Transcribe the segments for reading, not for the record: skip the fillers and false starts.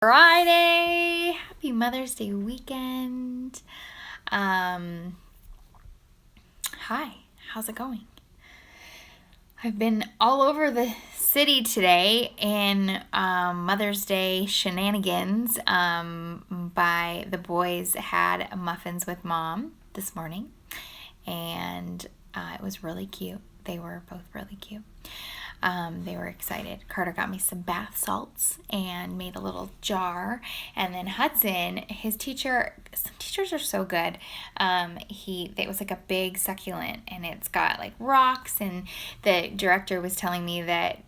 Friday. Happy Mother's Day weekend. Hi, how's it going? I've been all over the city today in Mother's Day shenanigans. The boys had muffins with Mom this morning, and it was really cute. They were both really cute. They were excited. Carter got me some bath salts and made a little jar. And then Hudson, his teacher, some teachers are so good. It was like a big succulent, and it's got like rocks. And the director was telling me that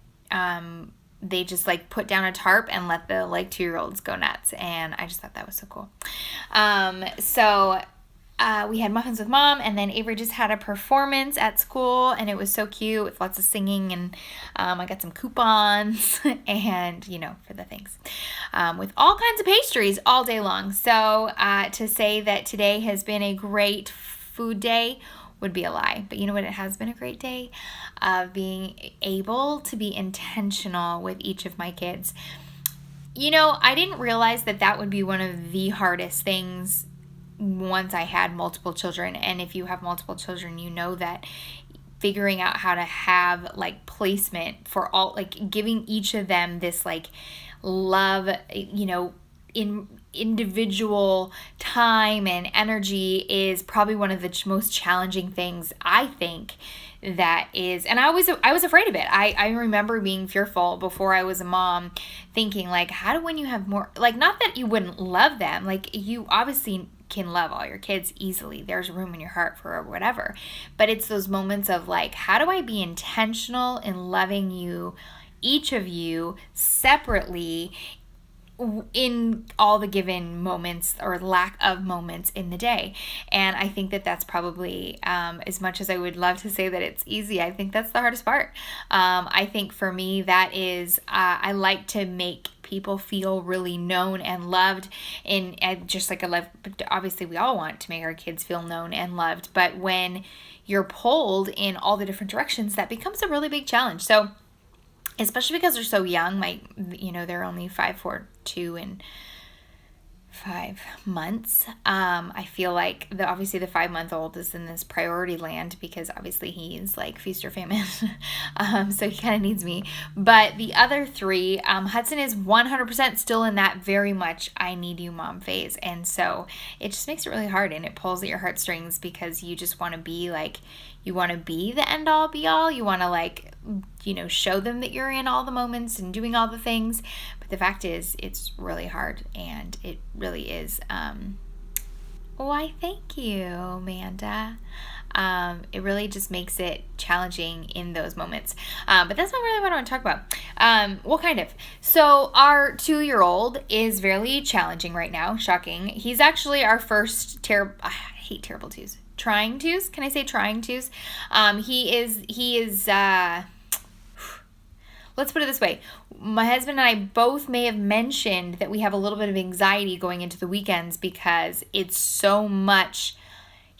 they just like put down a tarp and let the like 2-year-olds go nuts. And I just thought that was so cool. We had muffins with Mom, and then Avery just had a performance at school, and it was so cute with lots of singing, and I got some coupons and, for the things, with all kinds of pastries all day long. So to say that today has been a great food day would be a lie. But you know what? It has been a great day of being able to be intentional with each of my kids. I didn't realize that would be one of the hardest things once I had multiple children. And if you have multiple children, you know that figuring out how to have like placement for all, like giving each of them this like love, in individual time and energy is probably one of the most challenging things, I think. That is, and I was afraid of it. I remember being fearful before I was a mom, thinking like, when you have more, like, not that you wouldn't love them, like you obviously can love all your kids easily. There's room in your heart for whatever, but it's those moments of like, how do I be intentional in loving you, each of you separately, in all the given moments or lack of moments in the day. And I think that's probably, as much as I would love to say that it's easy, I think that's the hardest part. I think for me, that is, I like to make people feel really known and loved, and just like obviously we all want to make our kids feel known and loved, but when you're pulled in all the different directions, that becomes a really big challenge. So especially because they're so young, they're only 5, 4, 2, and 5 months. I feel like obviously the 5-month-old is in this priority land because obviously he's like feast or famine. So he kind of needs me. But the other 3, Hudson is 100% still in that very much I need you mom phase. And so it just makes it really hard, and it pulls at your heartstrings because you just want to be like, you want to be the end all be all. You want to show them that you're in all the moments and doing all the things. But the fact is, it's really hard, and it really is. Why, thank you, Amanda. It really just makes it challenging in those moments. But that's not really what I want to talk about. Well, kind of. So our 2-year-old is very challenging right now. Shocking. He's actually our first I hate terrible twos. Trying twos? Can I say trying twos? He is, let's put it this way. My husband and I both may have mentioned that we have a little bit of anxiety going into the weekends because it's so much.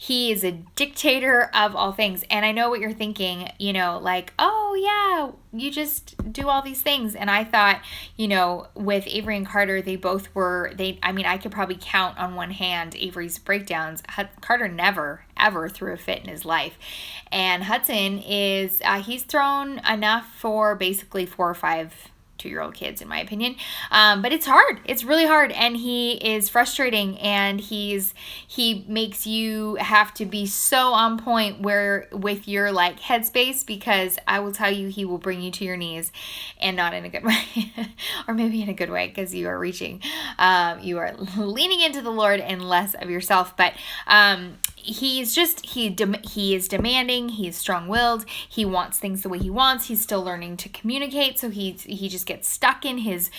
He is a dictator of all things. And I know what you're thinking, like, oh yeah, you just do all these things. And I thought, with Avery and Carter, they both were, I could probably count on one hand Avery's breakdowns. Carter never, ever threw a fit in his life. And Hudson is, he's thrown enough for basically 4 or 5 2-year-old kids, in my opinion. But it's hard. It's really hard. And he is frustrating, and he makes you have to be so on point with your like headspace, because I will tell you, he will bring you to your knees, and not in a good way, or maybe in a good way, because you are reaching, you are leaning into the Lord and less of yourself. But, he is demanding. He's strong-willed. He wants things the way he wants. He's still learning to communicate, so he just gets stuck in his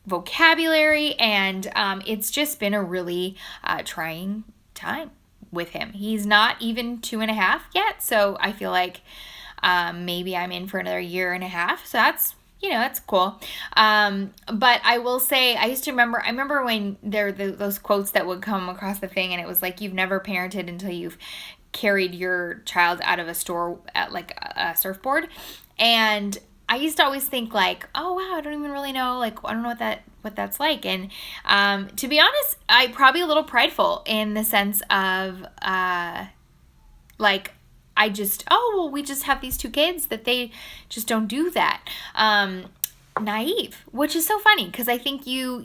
vocabulary, and it's just been a really trying time with him. He's not even 2.5 yet, so I feel like maybe I'm in for another 1.5 years. So that's that's cool. But I will say, I remember when there were those quotes that would come across the thing, and it was like, you've never parented until you've carried your child out of a store at like a surfboard. And I used to always think like, oh wow, I don't even really know, like, I don't know what that what that's like. And to be honest, I probably a little prideful in the sense of like, I just, well, we just have these 2 kids that they just don't do that. Naive, which is so funny because I think you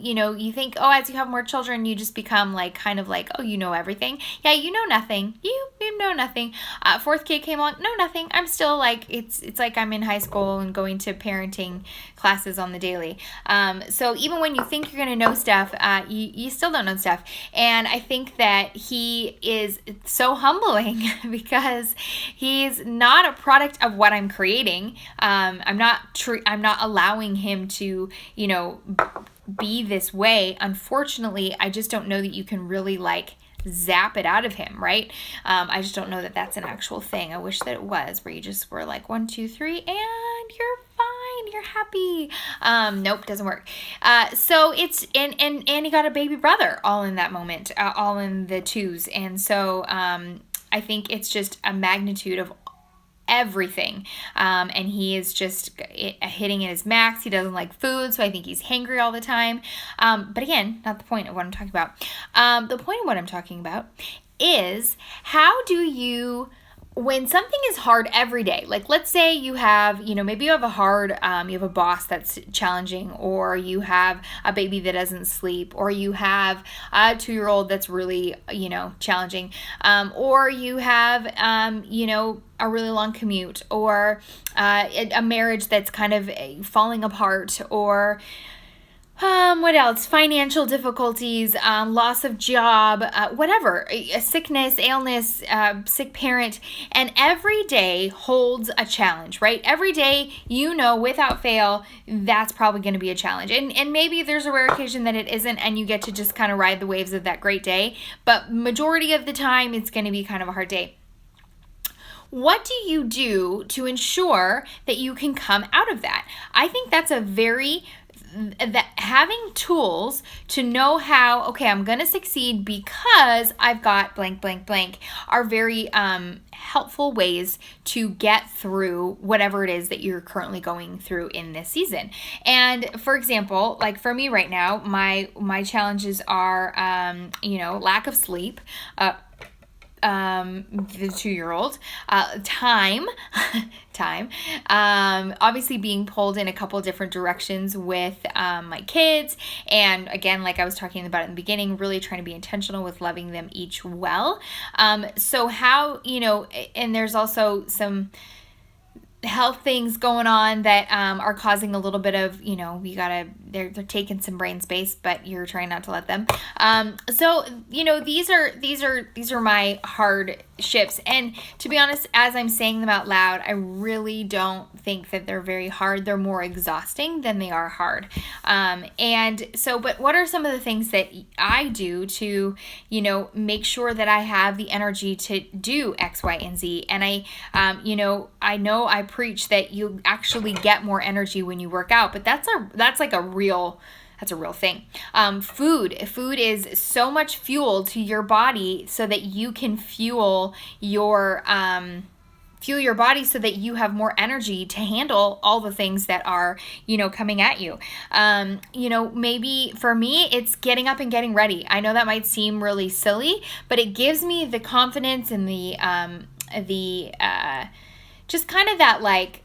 think, as you have more children, you just become like, kind of like, you know everything. Yeah, you know nothing. You know nothing. 4th kid came along, no, nothing. I'm still like, it's like I'm in high school and going to parenting classes on the daily. So even when you think you're going to know stuff, you still don't know stuff. And I think that he is so humbling because he's not a product of what I'm creating. I'm not allowing him to, be this way. Unfortunately, I just don't know that you can really like zap it out of him, right? I just don't know that that's an actual thing. I wish that it was, where you just were like 1, 2, 3 and you're fine, you're happy. Nope, doesn't work. So it's and he got a baby brother all in that moment, all in the 2s. And so I think it's just a magnitude of everything. And he is just hitting at his max. He doesn't like food, so I think he's hangry all the time. But again, not the point of what I'm talking about. The point of what I'm talking about is, how do you, when something is hard every day, like let's say you have, maybe you have you have a boss that's challenging, or you have a baby that doesn't sleep, or you have a 2-year-old that's really, challenging, or you have, a really long commute, or a marriage that's kind of falling apart, or what else? Financial difficulties, loss of job, whatever, a sickness, illness, sick parent. And every day holds a challenge, right? Every day, without fail, that's probably going to be a challenge. And maybe there's a rare occasion that it isn't, and you get to just kind of ride the waves of that great day. But majority of the time, it's going to be kind of a hard day. What do you do to ensure that you can come out of that? I think that's that having tools to know how, okay, I'm going to succeed because I've got blank, blank, blank, are very helpful ways to get through whatever it is that you're currently going through in this season. And for example, like for me right now, my challenges are, lack of sleep, the 2-year-old, time, obviously being pulled in a couple different directions with my kids. And again, like I was talking about in the beginning, really trying to be intentional with loving them each well. So how, and there's also some health things going on that are causing a little bit of, they're taking some brain space, but you're trying not to let them. So these are my hard shifts. And to be honest, as I'm saying them out loud, I really don't think that they're very hard. They're more exhausting than they are hard. And so, but what are some of the things that I do to, make sure that I have the energy to do X, Y, and Z? And I know I preach that you actually get more energy when you work out, but that's a real thing. Food is so much fuel to your body so that you can fuel your body so that you have more energy to handle all the things that are, coming at you. Maybe for me, it's getting up and getting ready. I know that might seem really silly, but it gives me the confidence and the just kind of that, like,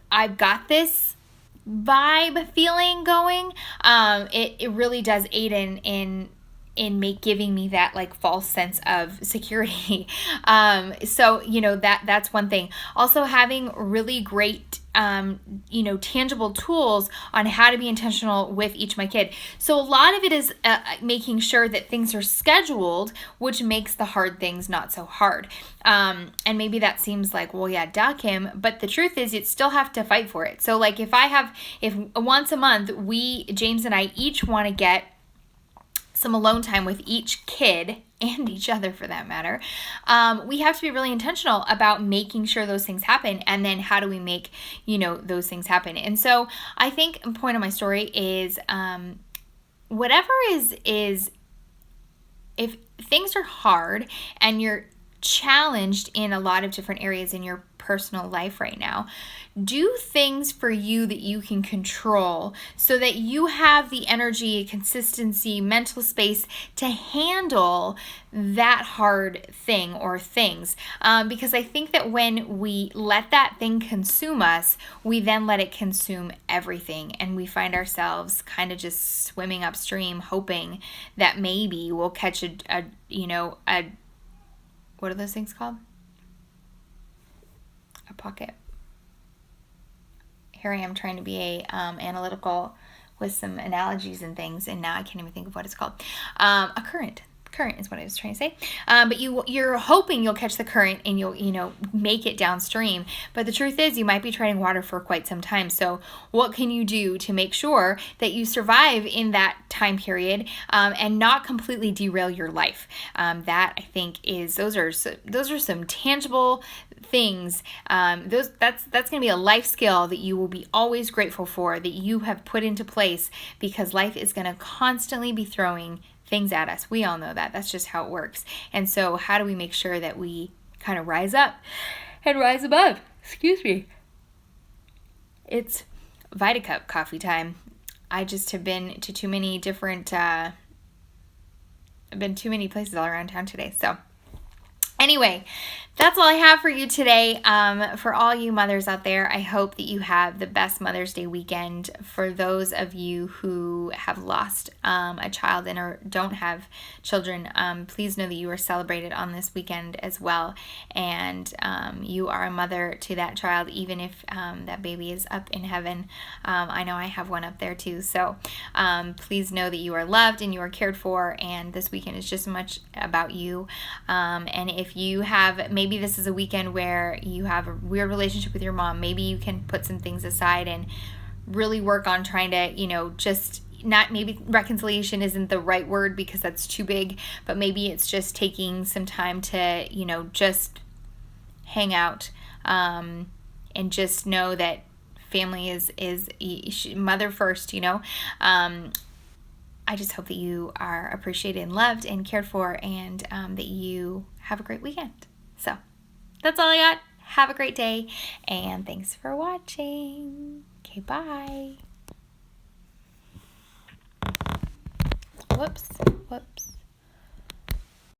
I've got this vibe feeling going. It really does aid in giving me that like false sense of security. So that's one thing. Also having really great tangible tools on how to be intentional with each of my kid. So a lot of it is making sure that things are scheduled, which makes the hard things not so hard. And maybe that seems like, well, yeah, duh, Kim, but the truth is you still have to fight for it. So like if once a month, James and I each want to get some alone time with each kid and each other for that matter, we have to be really intentional about making sure those things happen. And then how do we make, those things happen? And so I think the point of my story is, whatever is if things are hard and you're challenged in a lot of different areas in your personal life right now. Do things for you that you can control so that you have the energy, consistency, mental space to handle that hard thing or things. Because I think that when we let that thing consume us, we then let it consume everything. And we find ourselves kind of just swimming upstream, hoping that maybe we'll catch a what are those things called? A pocket. Here I am trying to be analytical with some analogies and things, and now I can't even think of what it's called. A current. Current is what I was trying to say. But you're hoping you'll catch the current and you'll make it downstream. But the truth is, you might be treading water for quite some time. So what can you do to make sure that you survive in that time period and not completely derail your life? That I think is those are some tangible things. That's going to be a life skill that you will be always grateful for, that you have put into place, because life is going to constantly be throwing things at us. We all know that. That's just how it works. And so how do we make sure that we kind of rise up and rise above? Excuse me. It's VitaCup coffee time. I just have been to too many different, I've been too many places all around town today. So anyway, that's all I have for you today. For all you mothers out there, I hope that you have the best Mother's Day weekend. For those of you who have lost a child and or don't have children, please know that you are celebrated on this weekend as well. And you are a mother to that child, even if that baby is up in heaven. I know I have one up there too. So please know that you are loved and you are cared for. And this weekend is just as much about you. And if you have, maybe this is a weekend where you have a weird relationship with your mom, maybe you can put some things aside and really work on trying to, just not, maybe reconciliation isn't the right word because that's too big, but maybe it's just taking some time to, just hang out and just know that family is mother first, I just hope that you are appreciated and loved and cared for, and that you have a great weekend. So that's all I got. Have a great day, and thanks for watching. Okay, bye. Whoops.